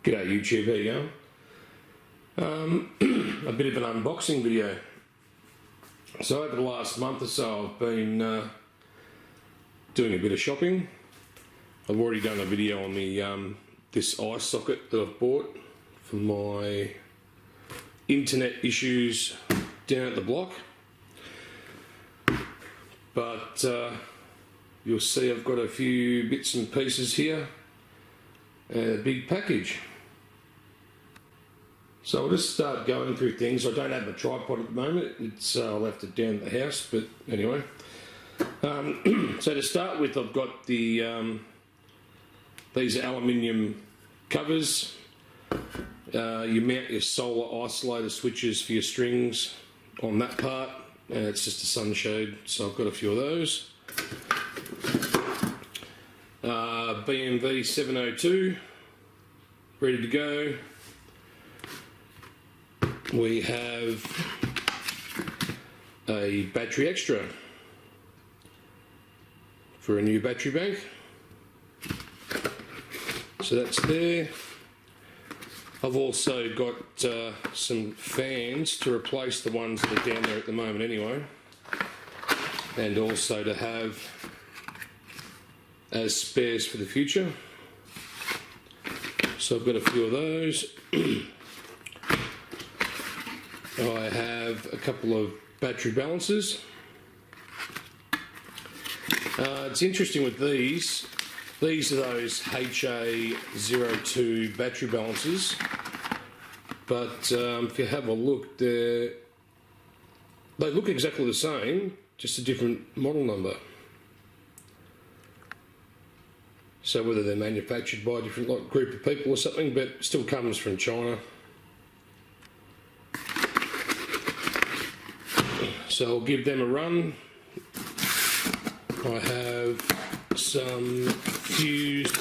G'day YouTube, how you going? A bit of an unboxing video. So over the last month or so I've been doing a bit of shopping. I've already done a video on the this eye socket that I've bought for my internet issues down at the block. But you'll see I've got a few bits and pieces here and a big package. So I'll just start going through things. I don't have a tripod at the moment. I left it down at the house, but anyway. So to start with, I've got the these aluminium covers. You mount your solar isolator switches for your strings on that part, and it's just a sunshade, so I've got a few of those. BMW 702, ready to go. We have a battery extra for a new battery bank, so that's there. I've also got some fans to replace the ones that are down there at the moment anyway, and also to have as spares for the future. So I've got a few of those. I have a couple of battery balancers. It's interesting with these are those HA02 battery balancers, but if you have a look, they look exactly the same, just a different model number. So whether they're manufactured by a different group of people or something, but it still comes from China. So I'll give them a run. I have some fused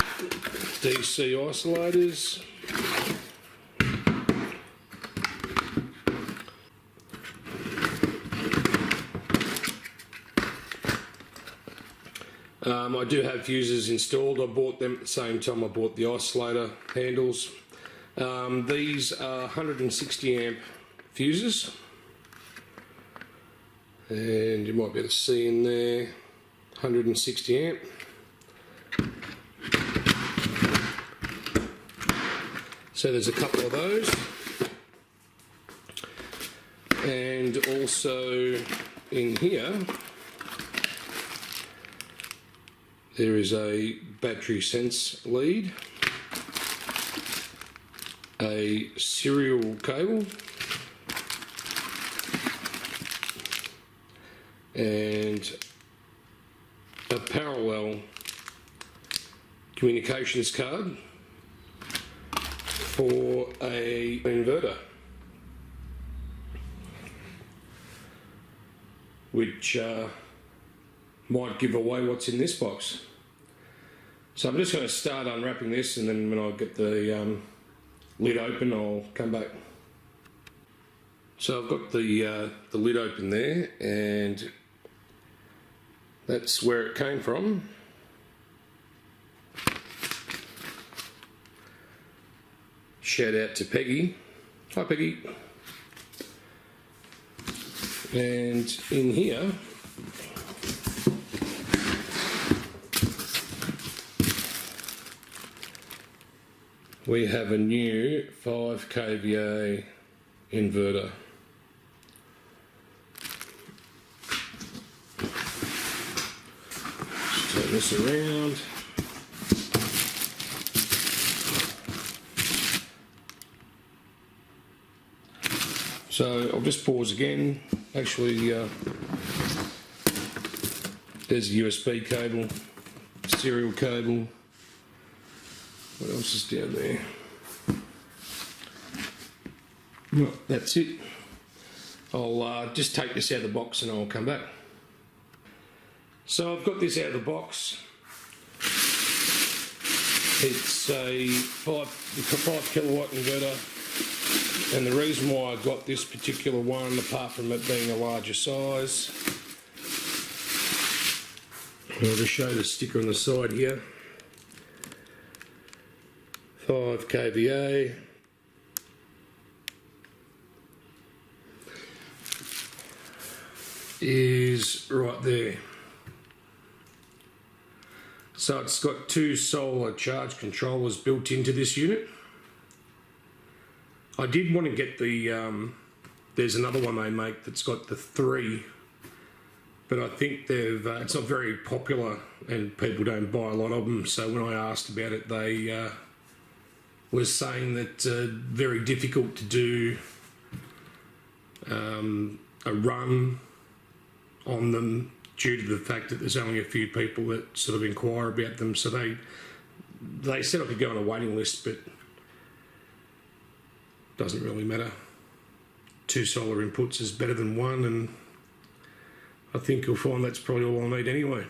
DC isolators. I do have fuses installed. I bought them at the same time I bought the isolator handles. These are 160 amp fuses, and you might be able to see in there 160 amp. So there's a couple of those, and also in here there is a battery sense lead, a serial cable, and a parallel communications card for an inverter, which might give away what's in this box. So I'm just going to start unwrapping this, and then when I get the lid open I'll come back. So I've got the lid open there, and that's where it came from. Shout out to Peggy. Hi Peggy. And in here we have a new 5 kVA inverter. Just turn this around. So I'll just pause again. Actually, there's a USB cable, serial cable. What else is down there? Well, that's it. I'll just take this out of the box and I'll come back. So I've got this out of the box. It's a 5 kilowatt inverter, and the reason why I got this particular one, apart from it being a larger size, I'll just show the sticker on the side here. 5 kVA. Is right there. So it's got 2 solar charge controllers built into this unit. I did want to get the, there's another one they make that's got the 3, but I think it's not very popular and people don't buy a lot of them. So when I asked about it, they was saying that very difficult to do a run on them due to the fact that there's only a few people that sort of inquire about them. So they said I could go on a waiting list, but doesn't really matter. 2 solar inputs is better than 1, and I think you'll find that's probably all I need anyway.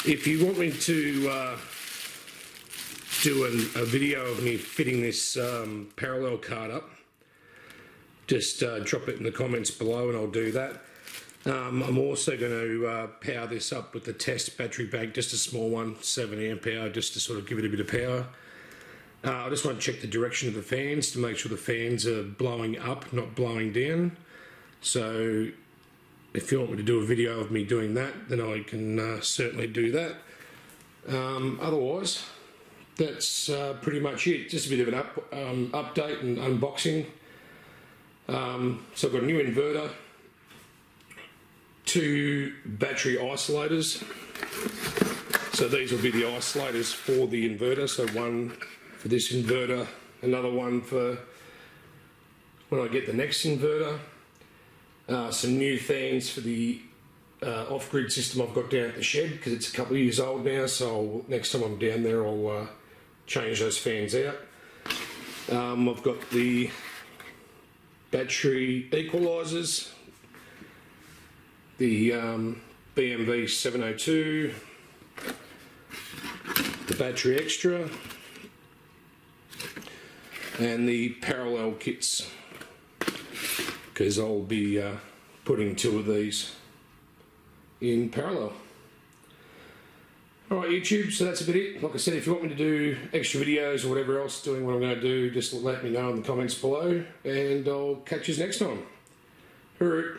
If you want me to do a video of me fitting this parallel card up, just drop it in the comments below and I'll do that. I'm also going to power this up with the test battery bank, just a small one, 7 amp hour, just to sort of give it a bit of power. I just want to check the direction of the fans to make sure the fans are blowing up, not blowing down. So if you want me to do a video of me doing that, then I can certainly do that. Otherwise, that's pretty much it. Just a bit of an update and unboxing. So I've got a new inverter, 2 battery isolators. So these will be the isolators for the inverter. So one for this inverter, another one for when I get the next inverter. Some new fans for the off-grid system I've got down at the shed because it's a couple of years old now. So next time I'm down there, I'll change those fans out. I've got the battery equalizers, the BMV 702, the battery extra, and the parallel kits, because I'll be putting 2 of these in parallel. Alright YouTube, so that's about it. Like I said, if you want me to do extra videos or whatever else doing what I'm going to do, just let me know in the comments below and I'll catch you next time. Hooroo.